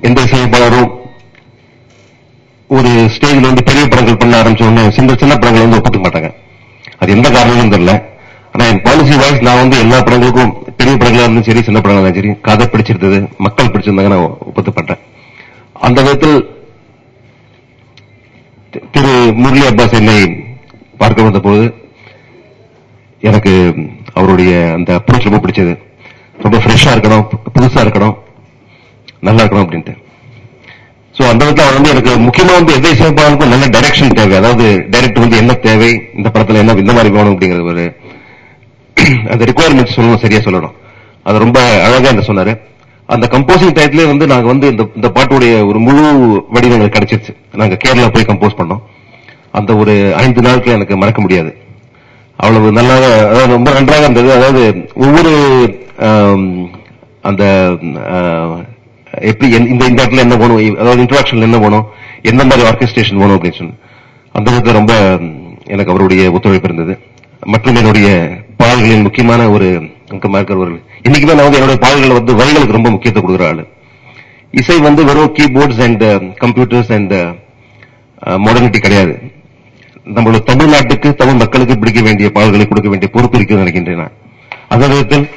எந்த இசையமைப்பாளரும் ஒரு ஸ்டேஜ்ல வந்து பெரிய படங்கள் பண்ண ஆரம்பிச்சோன்னு சின்ன படங்கள் வந்து ஒப்புக்க மாட்டாங்க. அது எந்த காரணமும் தெரியல. ஆனா என் பாலிசி வைஸ் நான் வந்து எல்லா படங்களுக்கும் பெரிய படங்களா இருந்தாலும் சரி சின்ன படங்களா இருந்தாலும் சரி கதை பிடிச்சிருந்தது மக்கள் பிடிச்சிருந்தாங்க நான் ஒப்புப்பட்டேன். அந்த விதத்தில் திரு முரளி அப்பாஸ் என்னை பார்க்க வந்த போது எனக்கு அவருடைய அந்த அப்ரோச் ரொம்ப பிடிச்சது. ரொம்ப ஃப்ரெஷ்ஷா இருக்கணும், புதுசா இருக்கணும், நல்லா இருக்கணும் அப்படின்ட்டு. சோ அந்த விதத்தில் அவர் வந்து எனக்கு முக்கியமா வந்து எதை இசையமைப்பாளருக்கும் நல்ல டைரக்ஷன் தேவை. அதாவது டைரக்டர் வந்து என்ன தேவை, இந்த படத்துல என்ன இந்த மாதிரி வேணும் அப்படிங்கிற ஒரு அந்த ரிக்குவயர்மெண்ட் சொல்லணும், சரியா சொல்லணும். அது ரொம்ப அழகா என்ன சொன்னாரு. அந்த கம்போசிங் டயத்திலே வந்து நாங்க வந்து இந்த பாட்டுடைய ஒரு முழு வடிவம் எங்களுக்கு கிடைச்சிருச்சு. நாங்க கேரளா போய் கம்போஸ் பண்ணோம். அந்த ஒரு 5 நாட்கள் எனக்கு மறக்க முடியாது. அவ்வளவு நல்லா, அதாவது ரொம்ப நன்றாக இருந்தது. அதாவது ஒவ்வொரு அந்த எப்படி இந்த இடத்துல என்ன வேணும், அதாவது இன்ட்ராக்ஷன்ல என்ன வேணும், எந்த மாதிரி ஆர்கெஸ்ட்ரேஷன் வேணும் அப்படின்னு சொல்லி அந்த விதத்தில் ரொம்ப எனக்கு அவருடைய ஒத்துழைப்பு இருந்தது. மற்றும் என்னுடைய பாடல்களின் முக்கியமான ஒரு அங்கமா இருக்கிறவர்கள். இன்னைக்குமே நான் வந்து என்னுடைய பாடல்களை வந்து வரிகளுக்கு ரொம்ப முக்கியத்துவம் கொடுக்குற ஆளு. இசை வந்து வெறும் keyboards and computers and modernity கிடையாது. நம்மளோட தமிழ்நாட்டுக்கு தமிழ் மக்களுக்கு பிடிக்க வேண்டிய பாடல்களை கொடுக்க வேண்டிய பொறுப்பு இருக்குன்னு நினைக்கின்றேன் நான். அந்த விதத்தில்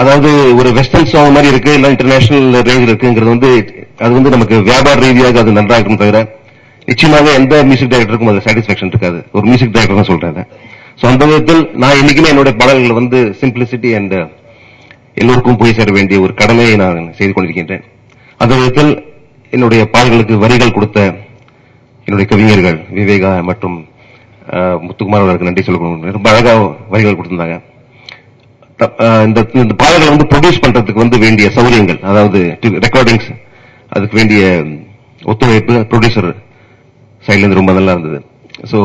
அதாவது ஒரு வெஸ்டர்ன் சாங் மாதிரி இருக்கு, இல்ல இன்டர்நேஷனல் ரேஞ்சில் இருக்குங்கிறது வந்து அது வந்து நமக்கு வியாபார ரீதியாக அது நன்றாக இருக்கும் தவிர நிச்சயமாக எந்த மியூசிக் டைரக்டருக்கும் அது சாட்டிஸ்பாக்சன் இருக்காது. ஒரு மியூசிக் டைரக்டர் தான் சொல்றேன். சோ அந்த விதத்தில் நான் இன்னைக்குமே என்னுடைய பாடல்கள் வந்து சிம்பிளிசிட்டி அண்ட் எல்லோருக்கும் போய் சேர வேண்டிய ஒரு கடமையை நான் செய்து கொண்டிருக்கின்றேன். அந்த விதத்தில் என்னுடைய பாடல்களுக்கு வரிகள் கொடுத்த என்னுடைய கவிஞர்கள் விவேகா மற்றும் முத்துக்குமார் அவர்களுக்கு நன்றி சொல்ல. ரொம்ப அழகா வரிகள் கொடுத்திருந்தாங்க. இந்த பாடல்களை வந்து ப்ரொடியூஸ் பண்றதுக்கு வந்து வேண்டிய சௌகரியங்கள், அதாவது ரெக்கார்டிங்ஸ், அதுக்கு வேண்டிய ஒத்துழைப்பு ப்ரொடியூசர் சைட்ல இருந்து ரொம்ப நல்லா இருந்தது. ஸோ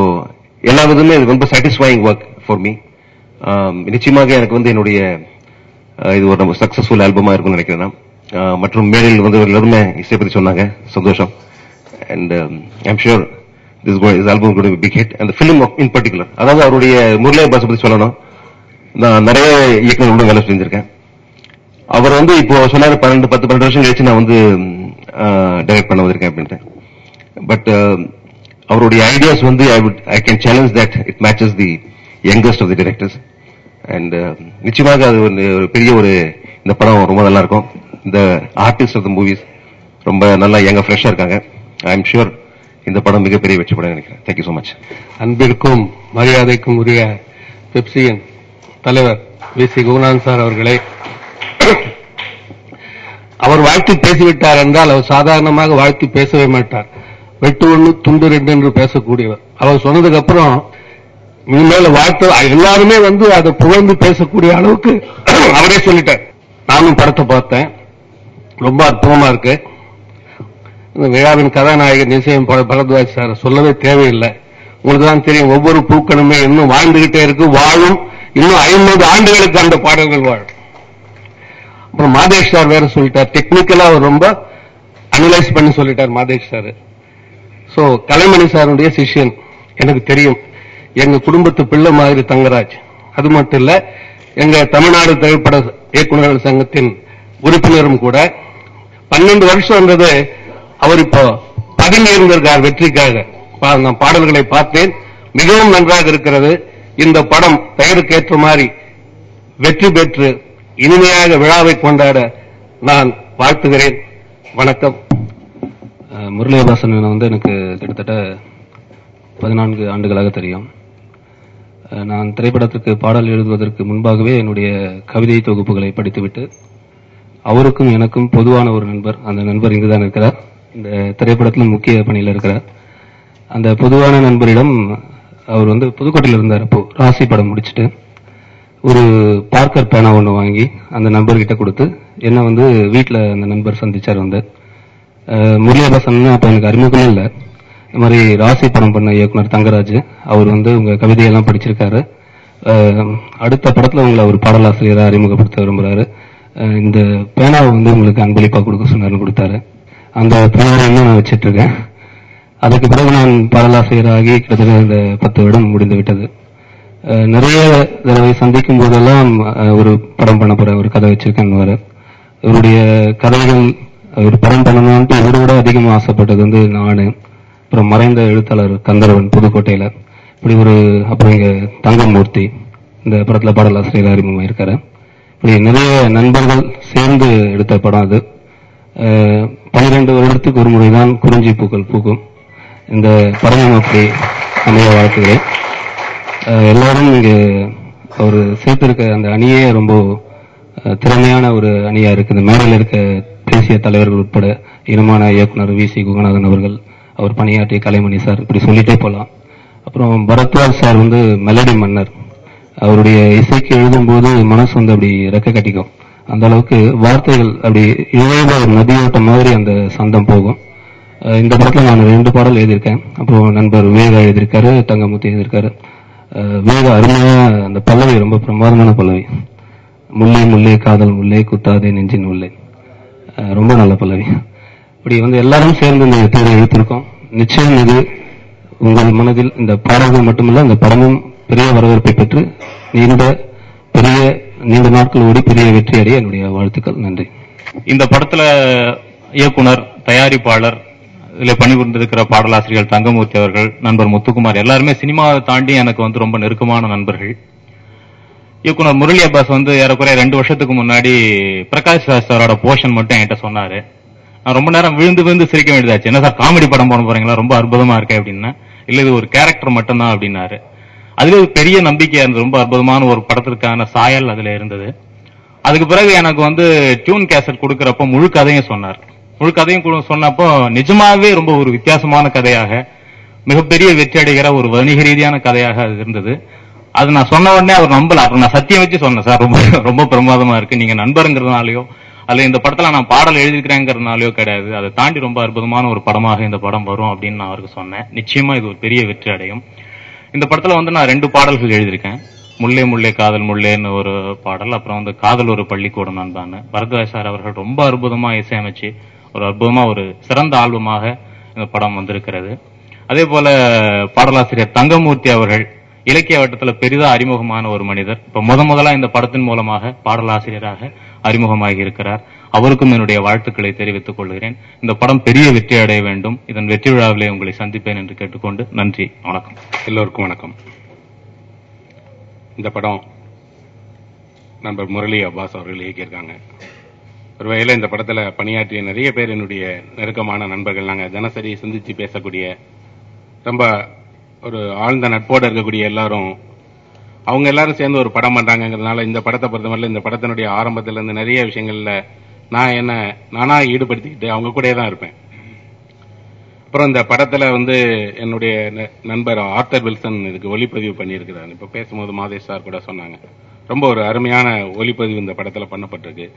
எல்லா விதமே இது ரொம்ப சாட்டிஸ்ஃபைங் ஒர்க் ஃபார் மீ. நிச்சயமாக எனக்கு வந்து என்னுடைய இது ஒரு சக்சஸ்ஃபுல் ஆல்பமா இருக்கும்னு நினைக்கிறேன். மற்றும் மேடையில் வந்து எல்லாருமே இசை பற்றி சொன்னாங்க, சந்தோஷம். And I'm sure this album got be big hit. அந்த ஃபிலிம் இன் பர்டிகுலர், அதாவது அவருடைய முரளி அப்பாஸ் பற்றி சொல்லணும். நான் நிறைய இயக்குநர்களோட வேலை செஞ்சிருக்கேன். அவர் வந்து இப்போ சொன்னாரு 10-12 வருஷம் கழிச்சு நான் வந்து டைரக்ட் பண்ண வந்திருக்கேன் அப்படின்ட்டு. பட் அவருடைய ஐடியாஸ் வந்து I can challenge that it matches the youngest of the directors. And நிச்சயமாக அது ஒரு பெரிய ஒரு இந்த படம் ரொம்ப நல்லா இருக்கும். இந்த ஆர்டிஸ்ட் ஆஃப் த மூவிஸ் ரொம்ப நல்லா யங்கா ஃப்ரெஷ்ஷா இருக்காங்க. ஐ எம் ஷூர் இந்த படம் மிகப்பெரிய வெற்றி படம் நினைக்கிறேன். Thank you so much. அன்பிற்கும் மரியாதைக்கும் உரிய பெப்சியின் தலைவர் வி.சி. குகநாதன் சார் அவர்களே, அவர் வாழ்த்து பேசிவிட்டார் என்றால் அவர் சாதாரணமாக வாழ்த்து பேசவே மாட்டார். வெட்டு ஒன்று துண்டு 2 என்று பேசக்கூடியவர். அவர் சொன்னதுக்கு அப்புறம் இனிமேல வாழ்த்து எல்லாருமே வந்து அதை புகழ்ந்து பேசக்கூடிய அளவுக்கு அவரே சொல்லிட்டார். நானும் படத்தை பார்த்தேன், ரொம்ப அற்புதமா இருக்கு. இந்த விழாவின் கதாநாயகர் நிச்சயம் பரத்வாஜ் சார் சொல்லவே தேவையில்லை. உங்களுக்கு தான் தெரியும், ஒவ்வொரு பூக்களுமே இன்னும் வாழ்ந்துகிட்டே இருக்கு, வாழும். இன்னும் 50 ஆண்டுகளுக்கு அந்த பாடல்கள் வாழும். அப்புறம் மாதேஷ் சார் வேற சொல்லிட்டார், டெக்னிக்கலா அவர் ரொம்ப அனலைஸ் பண்ணி சொல்லிட்டார் மாதேஷ் சார். சோ கலைமணி சாருடைய சிஷ்யன் எனக்கு தெரியும், எங்க குடும்பத்து பிள்ளை மாதிரி தங்கராஜ். அது மட்டும் இல்ல, எங்க தமிழ்நாடு திரைப்பட இயக்குநர்கள் சங்கத்தின் உறுப்பினரும் கூட. 12 வருஷம் இருந்தது, அவர் இப்போ பதுங்கி இருந்திருக்கார் வெற்றிக்காக. நான் பாடல்களை பார்த்தேன், மிகவும் நன்றாக இருக்கிறது. இந்த படம் பெயருக்கு ஏற்ற மாதிரி வெற்றி பெற்று இனிமையாக விழாவை கொண்டாட நான் வாழ்த்துகிறேன். வணக்கம். முரளிவாசன் வந்து எனக்கு கிட்டத்தட்ட 14 ஆண்டுகளாக தெரியும். நான் திரைப்படத்திற்கு பாடல் எழுதுவதற்கு முன்பாகவே என்னுடைய கவிதை தொகுப்புகளை படித்துவிட்டு, அவருக்கும் எனக்கும் பொதுவான ஒரு நண்பர், அந்த நண்பர் இங்குதான் இருக்கிறார், இந்த திரைப்படத்தில் முக்கிய பணியில் இருக்கிறார். அந்த பொதுவான நண்பரிடம் அவர் வந்து புதுக்கோட்டையில் இருந்தார். அப்போ ராசி படம் முடிச்சுட்டு ஒரு பார்க்கர் பேனா ஒன்று வாங்கி அந்த நண்பர்கிட்ட கொடுத்து என்ன வந்து வீட்டில் அந்த நண்பர் சந்திச்சார். வந்து முரளிவாசன் அப்போ எனக்கு அறிமுகமே இல்லை. இந்த மாதிரி ராசி படம் பண்ண இயக்குனர் தங்கராஜ், அவர் வந்து உங்க கவிதையெல்லாம் படிச்சிருக்காரு, அடுத்த படத்துல உங்களை ஒரு பாடலாசிரியராக அறிமுகப்படுத்த விரும்புறாரு, இந்த பேனாவை வந்து உங்களுக்கு அன்பளிப்பா கொடுக்க சொன்னாருன்னு கொடுத்தாரு. அந்த பேனாவை இன்னும் நான் வச்சிட்டு இருக்கேன். அதுக்கு பிறகு நான் பாடலாசிரியராகி கிட்டத்தட்ட இந்த 10 வருடம் முடிந்து விட்டது. நிறைய தடவை சந்திக்கும் போதெல்லாம் ஒரு படம் பண்ண போற, ஒரு கதை வச்சிருக்கேன். இவருடைய கதைகள் ஒரு படம் பண்ணணும்ட்டு இவரை விட அதிகமாக ஆசைப்பட்டது வந்து நான், அப்புறம் மறைந்த எழுத்தாளர் கந்தரவன் புதுக்கோட்டையில, இப்படி ஒரு, அப்புறம் இங்க தங்கமூர்த்தி இந்த படத்துல பாடலாசிரியர் அறிமுகமாயிருக்காரு. இப்படி நிறைய நண்பர்கள் சேர்ந்து எடுத்த படம் அது. 12 வருடத்துக்கு ஒரு முறைதான் குறிஞ்சி பூக்கள் பூக்கும். இந்த படமும் அப்படி அமைய வாழ்த்துகிறேன். எல்லாரும் இங்கே அவர் சேர்த்திருக்க அந்த அணியே ரொம்ப திறமையான ஒரு அணியா இருக்கு. இந்த மேடையில் இருக்க தேசிய தலைவர்கள் உட்பட இனமான இயக்குனர் வி சி குகநாதன் அவர்கள், அவர் பணியாற்றிய கலைமணி சார், இப்படி சொல்லிட்டே போகலாம். அப்புறம் பரத்வாஜ் சார் வந்து மெலடி மன்னர். அவருடைய இசைக்கு எழுதும்போது மனசு வந்து அப்படி ரெக்க கட்டிக்கும். அந்த அளவுக்கு வார்த்தைகள் அப்படி இழைவ ஒரு நதியோட்டம் மாதிரி அந்த சந்தம் போகும். இந்த படத்துல நான் 2 பாடல் எழுதியிருக்கேன். அப்புறம் நண்பர் விவேகா எழுதியிருக்காரு, தங்கமூர்த்தி எழுதியிருக்காரு. விவேகா அருமையா அந்த பல்லவி ரொம்ப பிரமாதமான பல்லவி. முல்லை முல்லை காதல் முல்லை குத்தாதே நெஞ்சின் முல்லை, ரொம்ப நல்ல பல்லவி. இப்படி வந்து எல்லாரும் சேர்ந்து இந்த தேர்வை எழுத்திருக்கோம். நிச்சயம் இது உங்கள் மனதில் இந்த பாடல்கள் மட்டுமல்ல, இந்த படமும் பெரிய வரவேற்பை பெற்று நீண்ட நாட்கள் ஓடி பெரிய வெற்றி அடைய என்னுடைய வாழ்த்துக்கள். நன்றி. இந்த படத்துல இயக்குனர், தயாரிப்பாளர், இதுல பணிபுரிந்திருக்கிற பாடலாசிரியர் தங்கமூர்த்தி அவர்கள், நண்பர் முத்துக்குமார் எல்லாருமே சினிமாவை தாண்டி எனக்கு வந்து ரொம்ப நெருக்கமான நண்பர்கள். இயக்குனர் முரளி அப்பாஸ் வந்து ஏறக்குறைய 2 வருஷத்துக்கு முன்னாடி பிரகாஷ் ராஜ் சாரோட போர்ஷன் மட்டும் என்கிட்ட சொன்னாரு. நான் ரொம்ப நேரம் விழுந்து சிரிக்க வேண்டியதாச்சு. என்ன சார் காமெடி படம் போன போறீங்களா, ரொம்ப அற்புதமா இருக்கே அப்படின்னா. இல்ல இது ஒரு கேரக்டர் மட்டும்தான் அப்படின்னாரு. அதுல ஒரு பெரிய நம்பிக்கையா இருந்தது. ரொம்ப அற்புதமான ஒரு படத்திற்கான சாயல் அதுல இருந்தது. அதுக்கு பிறகு எனக்கு வந்து டியூன் கேசட் கொடுக்கறப்ப முழு கதையும் சொன்னார். முழு கதையும் சொன்னப்போ நிஜமாவே ரொம்ப ஒரு வித்தியாசமான கதையாக, மிகப்பெரிய வெற்றி அடைகிற ஒரு வணிக ரீதியான கதையாக அது இருந்தது. அது நான் சொன்ன உடனே அவர் நம்பல. அப்புறம் நான் சத்தியம் வச்சு சொன்னேன், சார் ரொம்ப ரொம்ப பிரமாதமா இருக்கு, நீங்க நண்பருங்கிறதுனாலயோ அல்ல இந்த படத்துல நான் பாடல் எழுதிக்கிறேங்கிறதுனாலயோ கிடையாது, அதை தாண்டி ரொம்ப அற்புதமான ஒரு படமாக இந்த படம் வரும் அப்படின்னு நான் அவருக்கு சொன்னேன். நிச்சயமா இது ஒரு பெரிய வெற்றி அடையும். இந்த படத்துல வந்து நான் 2 பாடல்கள் எழுதியிருக்கேன். முல்லை முல்லை காதல் முல்லைன்னு ஒரு பாடல், அப்புறம் வந்து காதல் ஒரு பள்ளிக்கூடம் நண்பான்னு பரத்வாஜ் சார் அவர்கள் ரொம்ப அற்புதமா இசையமைச்சு ஒரு அற்புதமா ஒரு சிறந்த ஆல்பமாக இந்த படம் வந்திருக்கிறது. அதே போல பாடலாசிரியர் தங்கமூர்த்தி அவர்கள் இலக்கிய வட்டத்துல பெரிதா அறிமுகமான ஒரு மனிதர். இப்ப முதலா இந்த படத்தின் மூலமாக பாடலாசிரியராக அறிமுகமாகி இருக்கிறார். அவருக்கும் என்னுடைய வாழ்த்துக்களை தெரிவித்துக் கொள்கிறேன். இந்த படம் பெரிய வெற்றி அடைய வேண்டும். இதன் வெற்றி விழாவிலே உங்களை சந்திப்பேன் என்று கேட்டுக்கொண்டு நன்றி, வணக்கம். எல்லோருக்கும் வணக்கம். இந்த படம் நண்பர் முரளி அப்பாஸ் அவர்கள் இயக்கியிருக்காங்க. ஒருவேளை இந்த படத்துல பணியாற்றிய நிறைய பேர் என்னுடைய நெருக்கமான நண்பர்கள். நாங்க தினசரி சிந்திச்சு பேசக்கூடிய, ரொம்ப ஒரு ஆழ்ந்த நட்போடு இருக்கக்கூடிய எல்லாரும், அவங்க எல்லாரும் சேர்ந்து ஒரு படம் பண்றாங்கிறதுனால இந்த படத்தை பொறுத்தவரை இந்த படத்தினுடைய ஆரம்பத்துல இருந்து நிறைய விஷயங்கள்ல நானா ஈடுபடுத்திக்கிட்டு அவங்க கூட தான் இருப்பேன். அப்புறம் இந்த படத்துல வந்து என்னுடைய நண்பர் ஆர்த்தர் வில்சன் இதுக்கு ஒளிப்பதிவு பண்ணியிருக்கிறார். இப்ப பேசும்போது மாதேஷ் சார் கூட சொன்னாங்க, ரொம்ப ஒரு அருமையான ஒளிப்பதிவு இந்த படத்துல பண்ணப்பட்டிருக்கு.